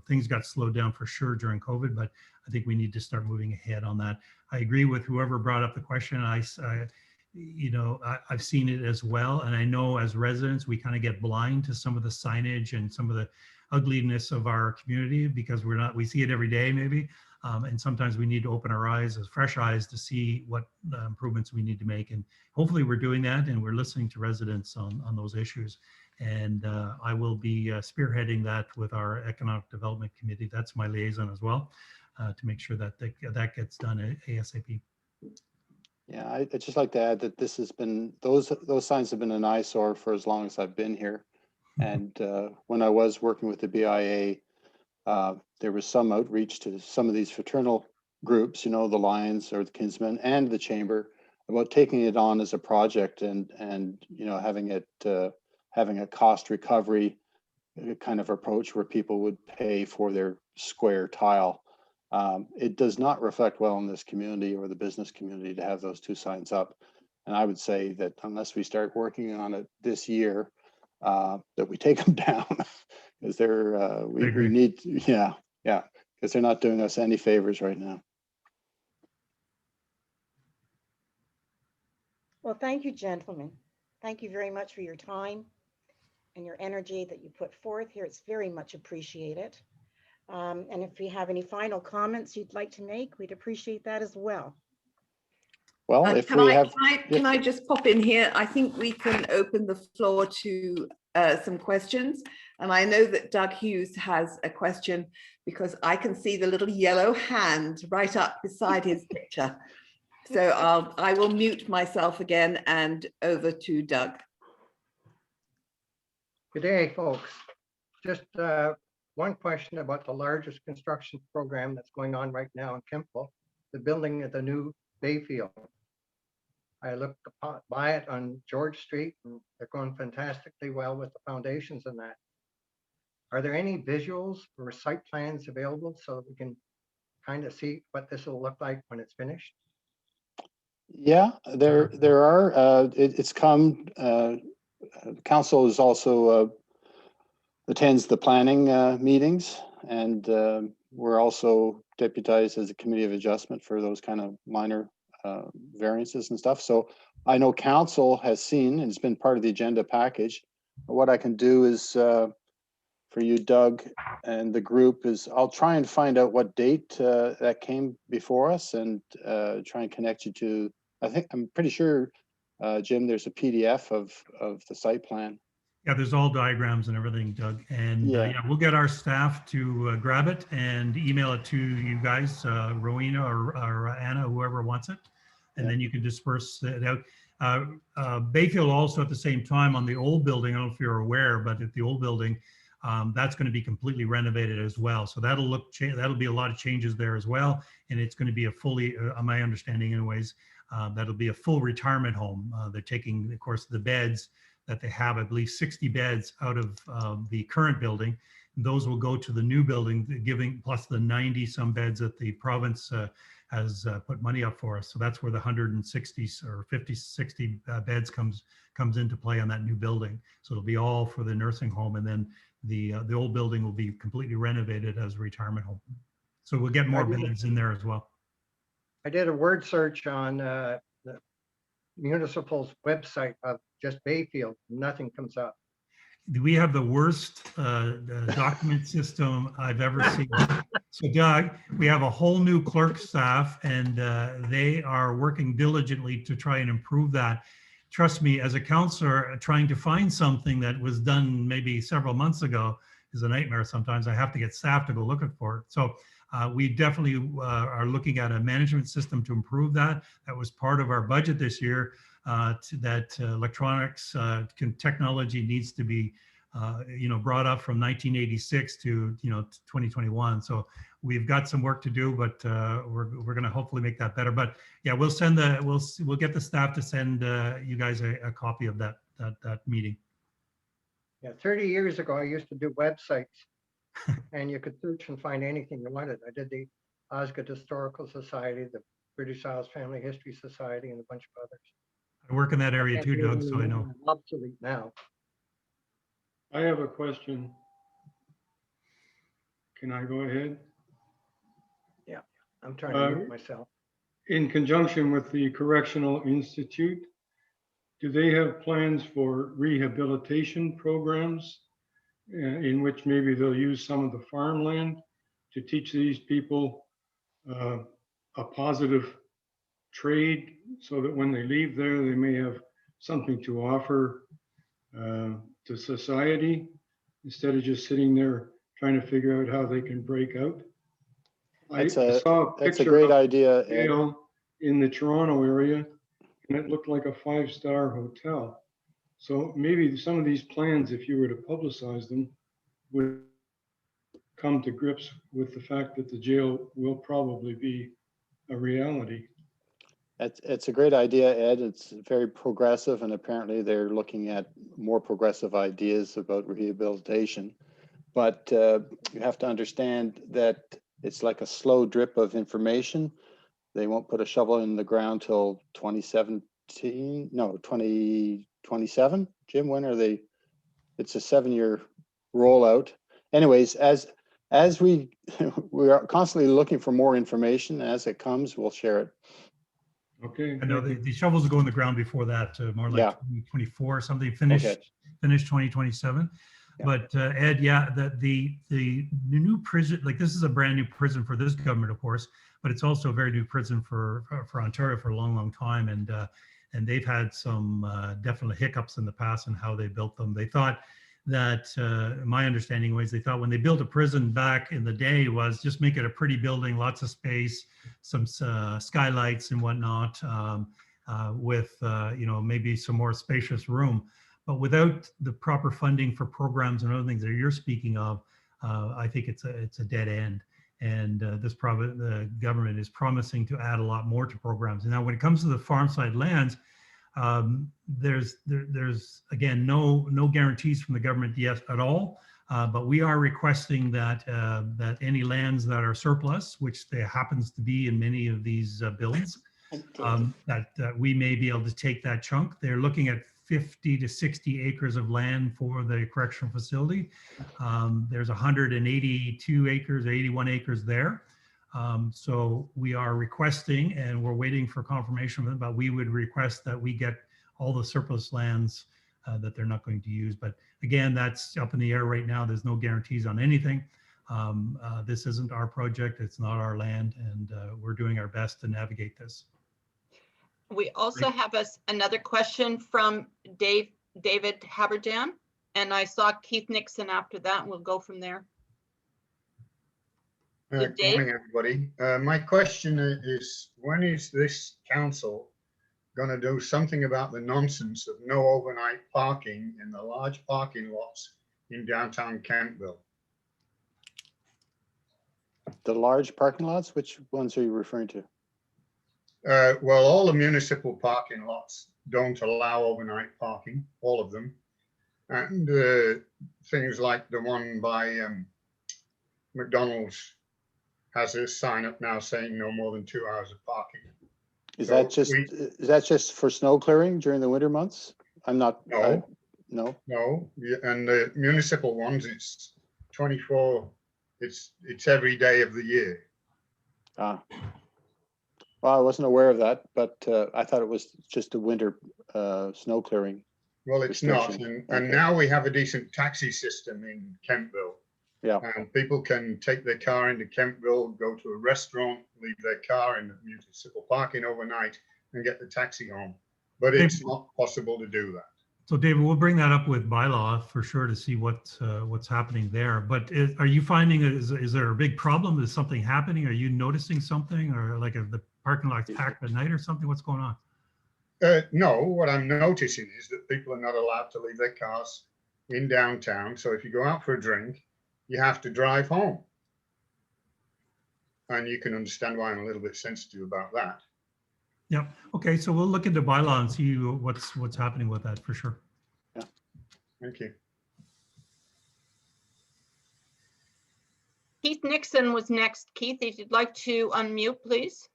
Things got slowed down for sure during COVID, but I think we need to start moving ahead on that. I agree with whoever brought up the question. I've seen it as well, and I know as residents we kind of get blind to some of the signage and some of the ugliness of our community because we see it every day maybe, and sometimes we need to open our eyes as fresh eyes to see what improvements we need to make, and hopefully we're doing that and we're listening to residents on those issues. And I will be spearheading that with our Economic Development Committee. That's my liaison as well, to make sure that that gets done ASAP. Yeah, I'd just like to add that this has been, those signs have been an eyesore for as long as I've been here. And when I was working with the BIA, there was some outreach to some of these fraternal groups, the Lions or the Kinsmen and the Chamber, about taking it on as a project and having a cost recovery kind of approach where people would pay for their square tile. It does not reflect well in this community or the business community to have those two signs up. And I would say that unless we start working on it this year, that we take them down because we need, because they're not doing us any favors right now. Well, thank you, gentlemen. Thank you very much for your time and your energy that you put forth here. It's very much appreciated. And if you have any final comments you'd like to make, we'd appreciate that as well. Well, if can I just pop in here? I think we can open the floor to some questions. And I know that Doug Hughes has a question because I can see the little yellow hand right up beside his picture. So I will mute myself again and over to Doug. Good day, folks. Just one question about the largest construction program that's going on right now in Grenville, the building of the new Bayfield. I looked by it on George Street, and they're going fantastically well with the foundations and that. Are there any visuals or site plans available so that we can kind of see what this will look like when it's finished? Yeah, there are. It's come. Council is also attends the planning meetings, and we're also deputized as a committee of adjustment for those kind of minor variances and stuff. So I know council has seen, and it's been part of the agenda package. What I can do is for you, Doug, and the group is I'll try and find out what date that came before us and try and connect you to, I'm pretty sure, Jim, there's a PDF of the site plan. Yeah, there's all diagrams and everything, Doug. And yeah, we'll get our staff to grab it and email it to you guys, Rowena or Anna, whoever wants it. And then you can disperse it out. Bayfield also at the same time on the old building, I don't know if you're aware, but at the old building, that's going to be completely renovated as well. So that'll be a lot of changes there as well. And it's going to be a fully, my understanding anyways, that'll be a full retirement home. They're taking, of course, the beds that they have, I believe 60 beds out of the current building. Those will go to the new building, giving plus the 90 some beds that the province has put money up for us. So that's where the 160 or 50, 60 beds comes into play on that new building. So it'll be all for the nursing home, and then the old building will be completely renovated as a retirement home. So we'll get more beds in there as well. I did a word search on the municipal's website of just Bayfield. Nothing comes up. we have the worst document system I've ever seen. So Doug, we have a whole new clerk staff, and they are working diligently to try and improve that. Trust me, as a councillor, trying to find something that was done maybe several months ago is a nightmare sometimes. I have to get staff to go looking for it. So we definitely are looking at a management system to improve that. That was part of our budget this year, that electronics technology needs to be brought up from 1986 to 2021. So we've got some work to do, but we're going to hopefully make that better. But yeah, we'll get the staff to send you guys a copy of that meeting. Yeah, 30 years ago, I used to do websites and you could search and find anything you wanted. I did the Osgood Historical Society, the British Isles Family History Society, and a bunch of others. I work in that area too, Doug, so I know. Obsolete now. I have a question. Can I go ahead? Yeah, I'm trying to mute myself. In conjunction with the Correctional Institute, do they have plans for rehabilitation programs in which maybe they'll use some of the farmland to teach these people a positive trade so that when they leave there, they may have something to offer to society instead of just sitting there trying to figure out how they can break out? That's a a great idea, Ed. In the Toronto area, and it looked like a 5-star hotel. So maybe some of these plans, if you were to publicize them, would come to grips with the fact that the jail will probably be a reality. It's a great idea, Ed. It's very progressive, and apparently they're looking at more progressive ideas about rehabilitation. But you have to understand that it's like a slow drip of information. They won't put a shovel in the ground till 2027. Jim, when are they? It's a 7-year rollout. Anyways, as we are constantly looking for more information. As it comes, we'll share it. Okay. I know the shovels will go in the ground before that, more like 2024 or something, finish 2027. Yeah. But Ed, the new prison, like this is a brand new prison for this government, of course, but it's also a very new prison for Ontario for a long, long time. And they've had some definite hiccups in the past in how they built them. They thought that, my understanding was they thought when they built a prison back in the day was just make it a pretty building, lots of space, some skylights and whatnot, with, maybe some more spacious room. But without the proper funding for programs and other things that you're speaking of, I think it's a dead end. And the government is promising to add a lot more to programs. And now when it comes to the farm side lands, there's again, no guarantees from the government yet at all. But we are requesting that any lands that are surplus, which there happens to be in many of these bills, that we may be able to take that chunk. They're looking at 50 to 60 acres of land for the correctional facility. There's 182 acres, 81 acres there. So we are requesting, and we're waiting for confirmation of it, but we would request that we get all the surplus lands that they're not going to use. But again, that's up in the air right now. There's no guarantees on anything. This isn't our project. It's not our land, and we're doing our best to navigate this. We also have another question from David Haberdan, and I saw Keith Nixon after that. We'll go from there. Good morning, everybody. My question is, when is this council going to do something about the nonsense of no overnight parking in the large parking lots in downtown Campbell? The large parking lots? Which ones are you referring to? Well, all the municipal parking lots don't allow overnight parking, all of them. And things like the one by McDonald's has a sign up now saying no more than 2 hours of parking. Is that just for snow clearing during the winter months? I'm not. No. No. Yeah, and the municipal ones, it's 24. It's every day of the year. Ah. Well, I wasn't aware of that, but I thought it was just a winter snow clearing. Well, it's not. restriction. And Okay. now we have a decent taxi system in Kentville. Yeah. And people can take their car into Kentville, go to a restaurant, leave their car in municipal parking overnight and get the taxi home. But it's not possible to do that. So David, we'll bring that up with bylaw for sure to see what's happening there. But are you finding, is there a big problem? Is something happening? Are you noticing something, or like the parking lot's packed at night or something? What's going on? No, what I'm noticing is that people are not allowed to leave their cars in downtown. So if you go out for a drink, you have to drive home. And you can understand why I'm a little bit sensitive about that. Yeah. Okay. So we'll look into bylaw and see what's happening with that for sure. Yeah. Thank you. Keith Nixon was next. Keith, if you'd like to unmute, please.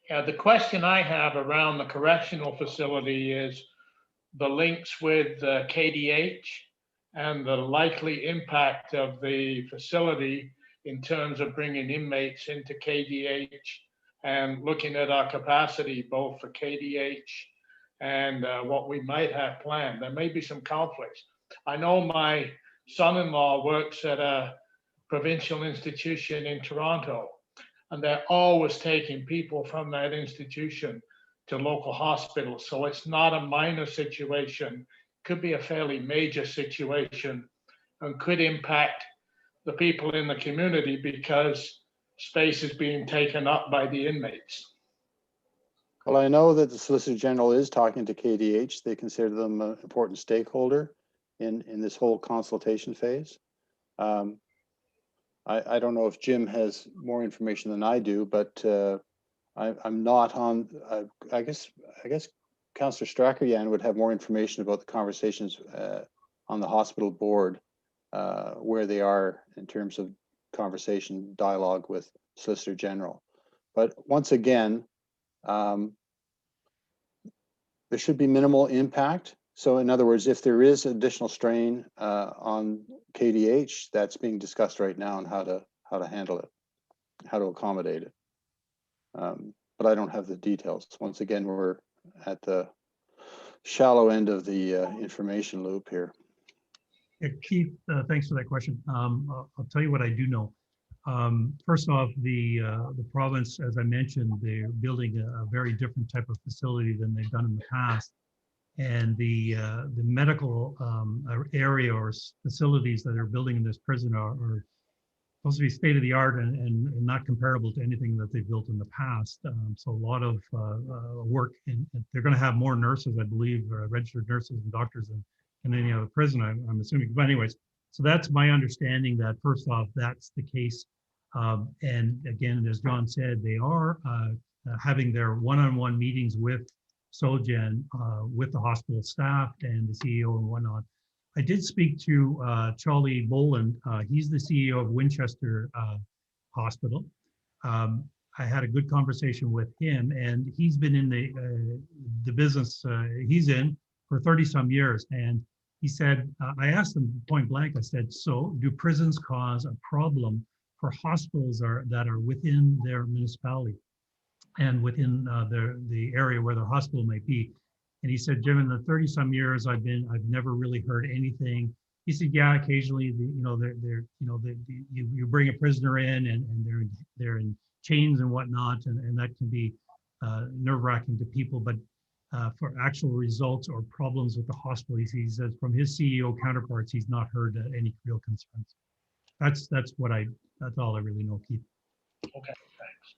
Yeah, the question I have around the correctional facility is the links with KDH and the likely impact of the facility in terms of bringing inmates into KDH and looking at our capacity both for KDH and what we might have planned. There may be some conflicts. I know my son-in-law works at a provincial institution in Toronto, and they're always taking people from that institution to local hospitals. So it's not a minor situation, could be a fairly major situation and could impact the people in the community because space is being taken up by the inmates. Well, I know that the Solicitor General is talking to KDH. They consider them an important stakeholder in this whole consultation phase. I don't know if Jim has more information than I do, but I'm not on. I guess Councillor Strackeryan would have more information about the conversations on the hospital board, where they are in terms of conversation dialogue with Solicitor General. But once again, there should be minimal impact. So in other words, if there is additional strain on KDH, that's being discussed right now on how to handle it, how to accommodate it. But I don't have the details. Once again, we're at the shallow end of the information loop here. Yeah, Keith, thanks for that question. I'll tell you what I do know. First off, the province, as I mentioned, they're building a very different type of facility than they've done in the past. And the medical area or facilities that are building in this prison are supposed to be state of the art and not comparable to anything that they've built in the past. So a lot of work, and they're going to have more nurses, I believe, registered nurses and doctors than any other prison, I'm assuming. But anyways, so that's my understanding that first off, that's the case. And again, as John said, they are having their one-on-one meetings with SOGEN, with the hospital staff and the CEO and whatnot. I did speak to Charlie Boland. He's the CEO of Winchester Hospital. I had a good conversation with him, and he's been in the business he's in for 30 some years. And he said, I asked him point blank, I said, so do prisons cause a problem for hospitals that are within their municipality and within the area where the hospital may be? And he said, Jim, in the 30 some years I've never really heard anything. He said, yeah, occasionally, you bring a prisoner in and they're in chains and whatnot, and that can be nerve-wracking to people. But for actual results or problems with the hospital, he says from his CEO counterparts, he's not heard any real concerns. That's all I really know, Keith. Okay,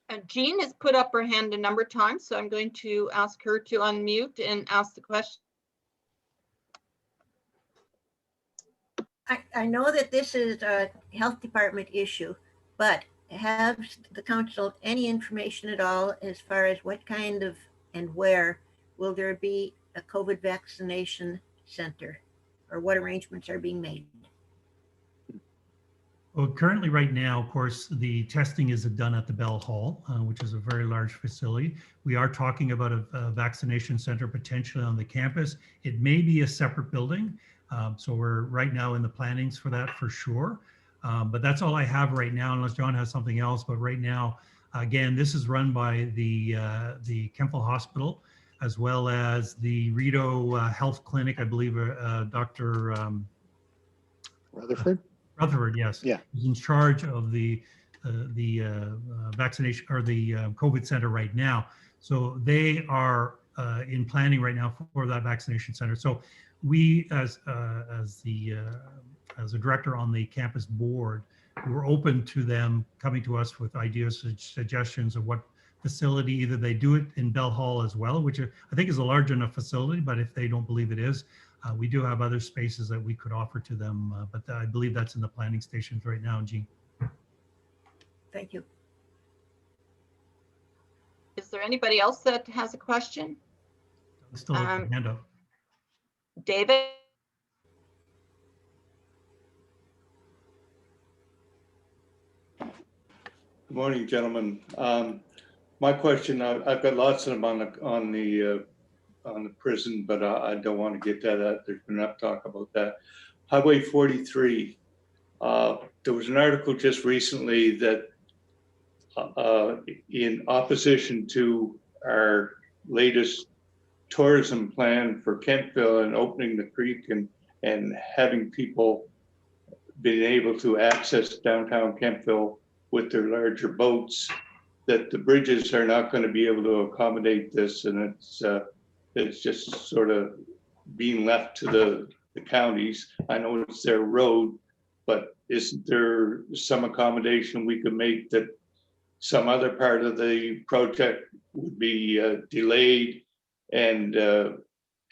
thanks. Jean has put up her hand a number of times, so I'm going to ask her to unmute and ask the question. I know that this is a health department issue, but have the council any information at all as far as what kind of and where will there be a COVID vaccination center, or what arrangements are being made? Well, currently right now, of course, the testing is done at the Bell Hall, which is a very large facility. We are talking about a vaccination center potentially on the campus. It may be a separate building. So we're right now in the plannings for that for sure. But that's all I have right now, unless John has something else. But right now, again, this is run by the Grenville Hospital. as well as the Rideau Health Clinic, I believe, Dr. Rutherford? Rutherford, yes. Yeah. Is in charge of the vaccination or the COVID center right now. So they are in planning right now for that vaccination center. So we, as a director on the campus board, we were open to them coming to us with ideas, suggestions of what facility, either they do it in Bell Hall as well, which I think is a large enough facility, but if they don't believe it is, we do have other spaces that we could offer to them, but I believe that's in the planning stations right now, Jean. Thank you. Is there anybody else that has a question? Still have a hand up. David? Good morning, gentlemen. My question, I've got lots of them on the prison, but I don't want to get to that. There's been enough talk about that. Highway 43. There was an article just recently that in opposition to our latest tourism plan for Kentville and opening the creek and having people being able to access downtown Kentville with their larger boats, that the bridges are not going to be able to accommodate this, and it's just sort of being left to the counties. I know it's their road, but isn't there some accommodation we could make that some other part of the project would be delayed and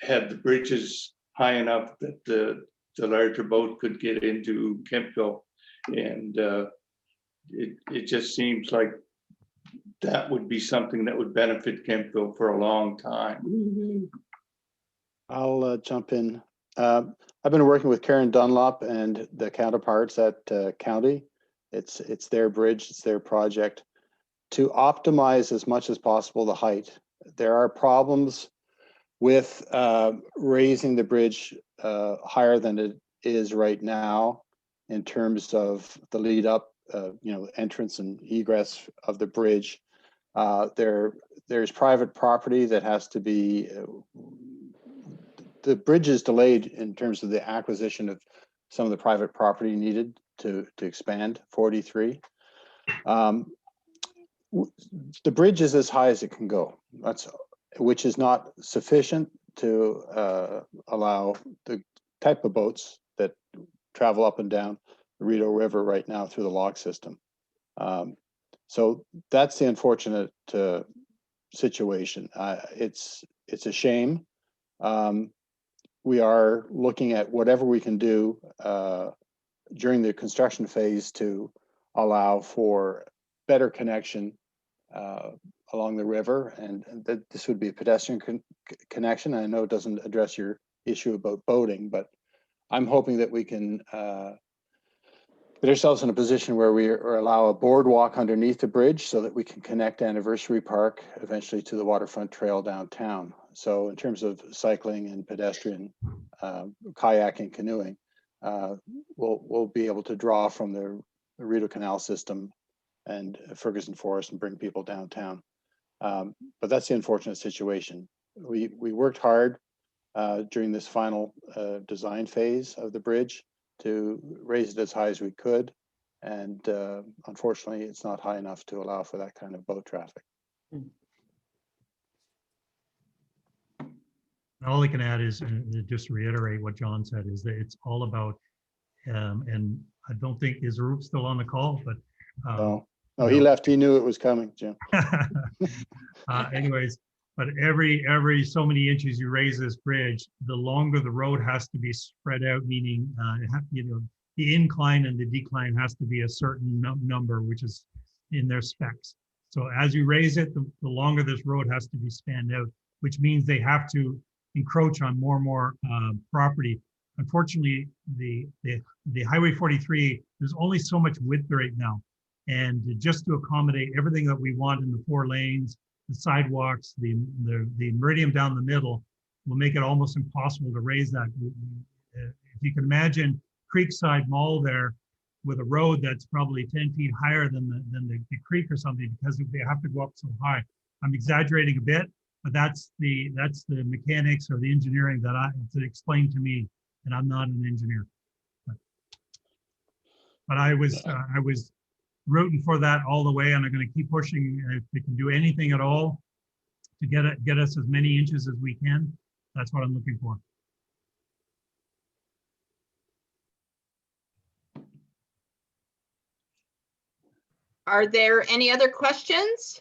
have the bridges high enough that the larger boat could get into Kentville? And it just seems like that would be something that would benefit Kentville for a long time. I'll jump in. I've been working with Karen Dunlop and the counterparts at county. It's their bridge, it's their project, to optimize as much as possible the height. There are problems with raising the bridge higher than it is right now in terms of the lead up, entrance and egress of the bridge. There's private property that has to be, the bridge is delayed in terms of the acquisition of some of the private property needed to expand 43. The bridge is as high as it can go, which is not sufficient to allow the type of boats that travel up and down the Rideau River right now through the lock system. So that's the unfortunate situation. It's a shame. We are looking at whatever we can do during the construction phase to allow for better connection along the river, and that this would be a pedestrian connection. I know it doesn't address your issue about boating, but I'm hoping that we can put ourselves in a position where we allow a boardwalk underneath the bridge so that we can connect Anniversary Park eventually to the waterfront trail downtown. So in terms of cycling and pedestrian, kayaking, canoeing, we'll be able to draw from the Rideau Canal system and Ferguson Forest and bring people downtown. But that's the unfortunate situation. We worked hard during this final design phase of the bridge to raise it as high as we could. And unfortunately, it's not high enough to allow for that kind of boat traffic. All I can add is, and just to reiterate what John said, is that it's all about, and I don't think, is Arup still on the call, but no, he left. He knew it was coming, Jim. Anyways, but every so many inches you raise this bridge, the longer the road has to be spread out, meaning the incline and the decline has to be a certain number, which is in their specs. So as you raise it, the longer this road has to be spanned out, which means they have to encroach on more and more property. Unfortunately, the Highway 43, there's only so much width right now. And just to accommodate everything that we want in the 4 lanes, the sidewalks, the meridian down the middle, will make it almost impossible to raise that. If you can imagine Creekside Mall there with a road that's probably 10 feet higher than the creek or something, because they have to go up so high. I'm exaggerating a bit, but that's the mechanics or the engineering that explained to me, and I'm not an engineer. But I was rooting for that all the way, and I'm going to keep pushing. If they can do anything at all to get us as many inches as we can, that's what I'm looking for. Are there any other questions?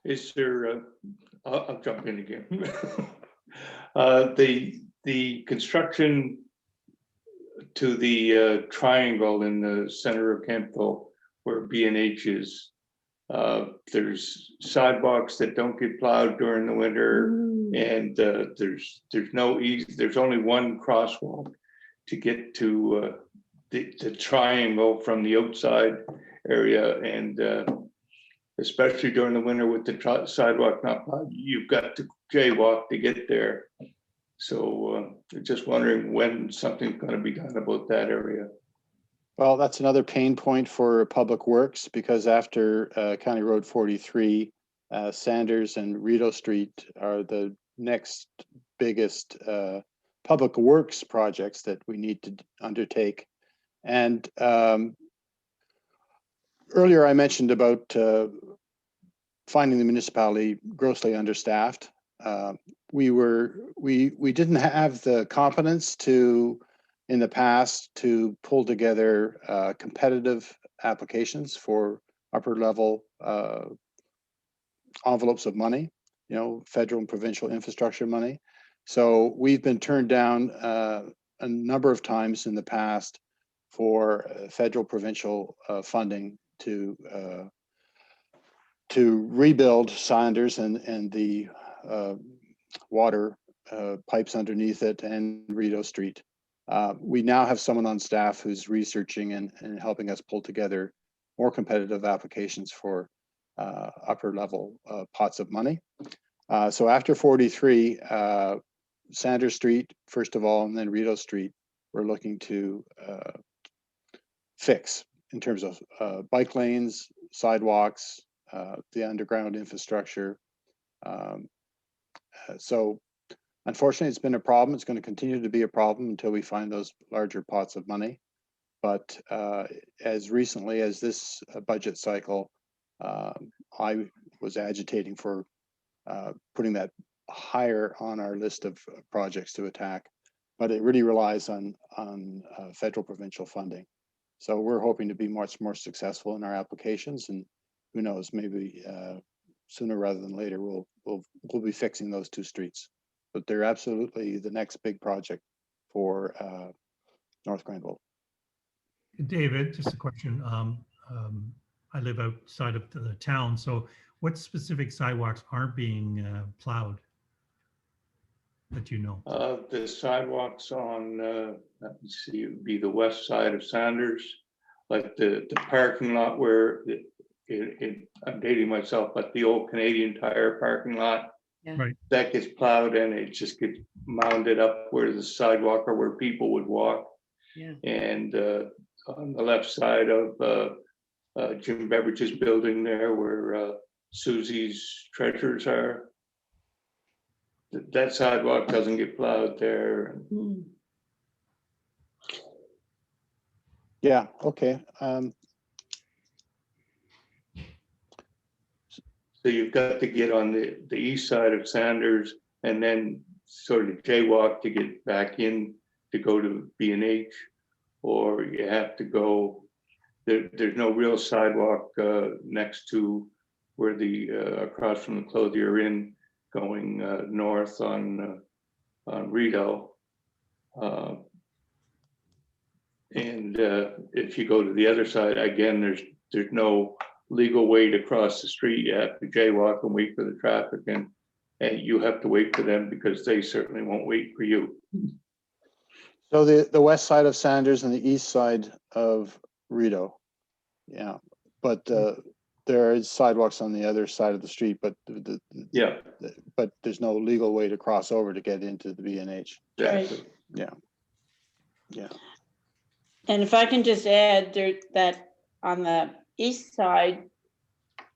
Is there, I'll jump in again. The construction to the triangle in the center of Kempville where B&H is, there's sidewalks that don't get plowed during the winter, and there's no easy, there's only one crosswalk to get to the triangle from the outside area, and especially during the winter with the sidewalk not plowed, you've got to jaywalk to get there. So just wondering when something's going to be done about that area. Well, that's another pain point for Public Works, because after County Road 43, Sanders and Rideau Street are the next biggest Public Works projects that we need to undertake. And earlier I mentioned about finding the municipality grossly understaffed. We didn't have the competence to, in the past, to pull together competitive applications for upper level envelopes of money, you know, federal and provincial infrastructure money. So we've been turned down a number of times in the past for federal provincial funding to rebuild Sanders and the water pipes underneath it and Rideau Street. We now have someone on staff who's researching and helping us pull together more competitive applications for upper level pots of money. So after 43, Sanders Street, first of all, and then Rideau Street, we're looking to fix in terms of bike lanes, sidewalks, the underground infrastructure. So unfortunately, it's been a problem. It's going to continue to be a problem until we find those larger pots of money. But as recently as this budget cycle, I was agitating for putting that higher on our list of projects to attack. But it really relies on federal provincial funding. So we're hoping to be much more successful in our applications, and who knows, maybe sooner rather than later, we'll be fixing those two streets. But they're absolutely the next big project for North Grenville. David, just a question. I live outside of the town, so what specific sidewalks aren't being plowed that you know? The sidewalks on, let me see, it would be the west side of Sanders, like the parking lot where I'm dating myself, but the old Canadian Tire parking lot, Yeah. Right. that gets plowed and it just gets mounded up where the sidewalk or where people would walk. Yeah. And on the left side of Jim Beveridge's building there where Susie's treasures are, that sidewalk doesn't get plowed there. Yeah, okay. So you've got to get on the east side of Sanders and then sort of jaywalk to get back in to go to B&H, or you have to go, there's no real sidewalk next to where the, across from the Clothier Inn going north on Rideau. And if you go to the other side, again, there's no legal way to cross the street. You have to jaywalk and wait for the traffic, and you have to wait for them because they certainly won't wait for you. So the west side of Sanders and the east side of Rideau. Yeah, but there is sidewalks on the other side of the street, but but there's no legal way to cross over to get into the B&H. Exactly. Yeah. And if I can just add that on the east side,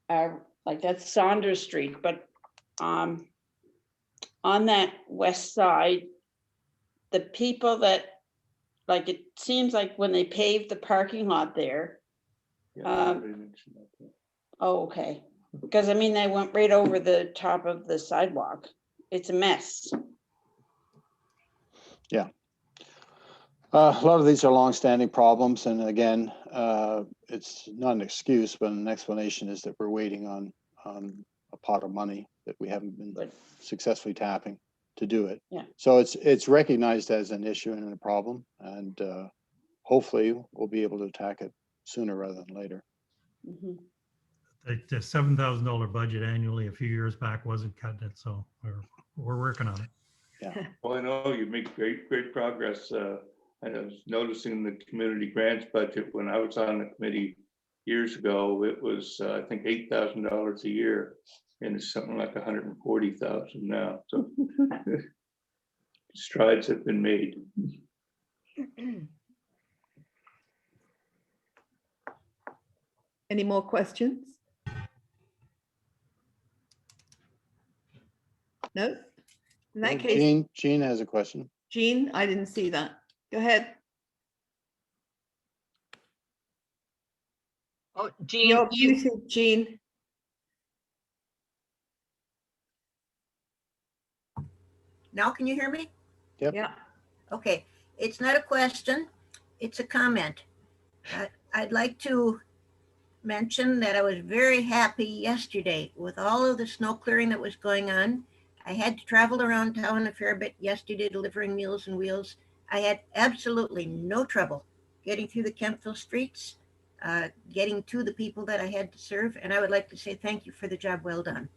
like that's Saunders Street, but on that west side, the people that, like, it seems like when they paved the parking lot there. Oh, okay. Because I mean, they went right over the top of the sidewalk. It's a mess. Yeah. A lot of these are long-standing problems, and again, it's not an excuse, but an explanation is that we're waiting on a pot of money that we haven't been successfully tapping to do it. Yeah. So it's recognized as an issue and a problem, and hopefully we'll be able to attack it sooner rather than later. Mm-hmm. The $7,000 budget annually a few years back wasn't cutting it, so we're working on it. Yeah. Well, I know you make great progress. I was noticing the community grants budget when I was on the committee years ago. It was I think $8,000 a year, and it's something like 140,000 now. So strides have been made. Any more questions? No? In that case, Jean has a question. Jean, I didn't see that. Go ahead. Oh, Jean, You're muted, Jean. Now can you hear me? Yep. Yeah. Okay, it's not a question, it's a comment. I'd like to mention that I was very happy yesterday with all of the snow clearing that was going on. I had to travel around town a fair bit yesterday delivering Meals on Wheels. I had absolutely no trouble getting through the Kemptville streets, getting to the people that I had to serve, and I would like to say thank you for the job well done.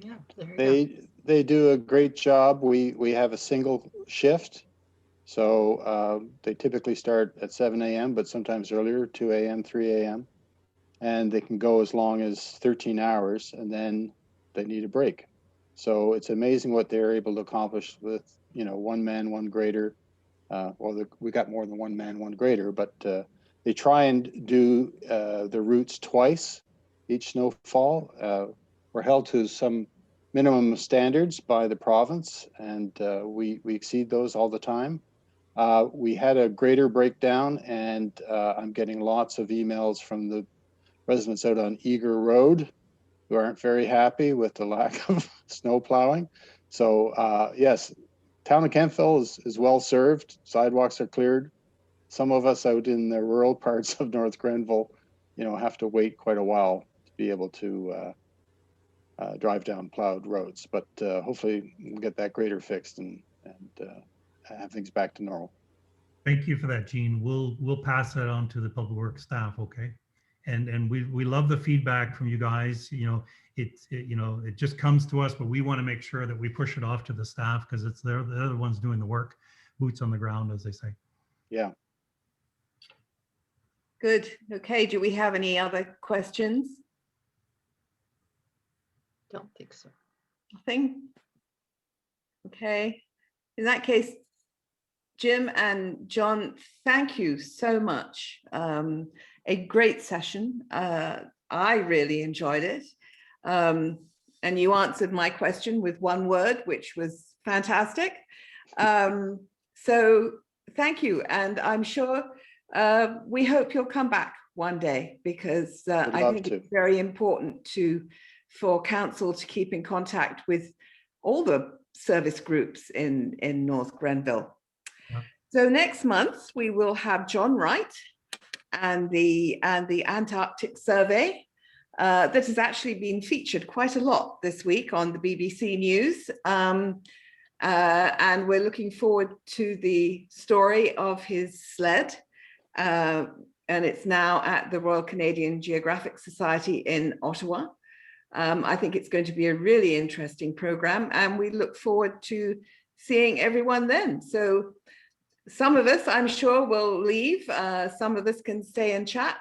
yeah, there you go. They do a great job. We have a single shift. So they typically start at 7 a.m., but sometimes earlier, 2 a.m., 3 a.m. And they can go as long as 13 hours, and then they need a break. So it's amazing what they're able to accomplish with, one man, one grader. We got more than one man, one grader, but they try and do the routes twice each snowfall. We're held to some minimum standards by the province, and we exceed those all the time. We had a grader breakdown, and I'm getting lots of emails from the residents out on Eager Road who aren't very happy with the lack of snow plowing. So yes, town of Kemptville is well served. Sidewalks are cleared. Some of us out in the rural parts of North Grenville, have to wait quite a while to be able to drive down plowed roads. But hopefully we'll get that grader fixed and have things back to normal. Thank you for that, Jean. We'll pass that on to the public works staff, okay? And we love the feedback from you guys. It just comes to us, but we want to make sure that we push it off to the staff because they're the ones doing the work, boots on the ground, as they say. Yeah. Good. Okay. Do we have any other questions? Don't think so. Nothing? Okay. In that case, Jim and John, thank you so much. A great session. I really enjoyed it. And you answered my question with one word, which was fantastic. So thank you. And I'm sure we hope you'll come back one day because I think it's very important for council to keep in contact with all the service groups in North Grenville. Yeah. So next month we will have John Wright and the Antarctic Survey that has actually been featured quite a lot this week on the BBC News. And we're looking forward to the story of his sled. And it's now at the Royal Canadian Geographic Society in Ottawa. I think it's going to be a really interesting program, and we look forward to seeing everyone then. So some of us, I'm sure, will leave. Some of us can stay and chat.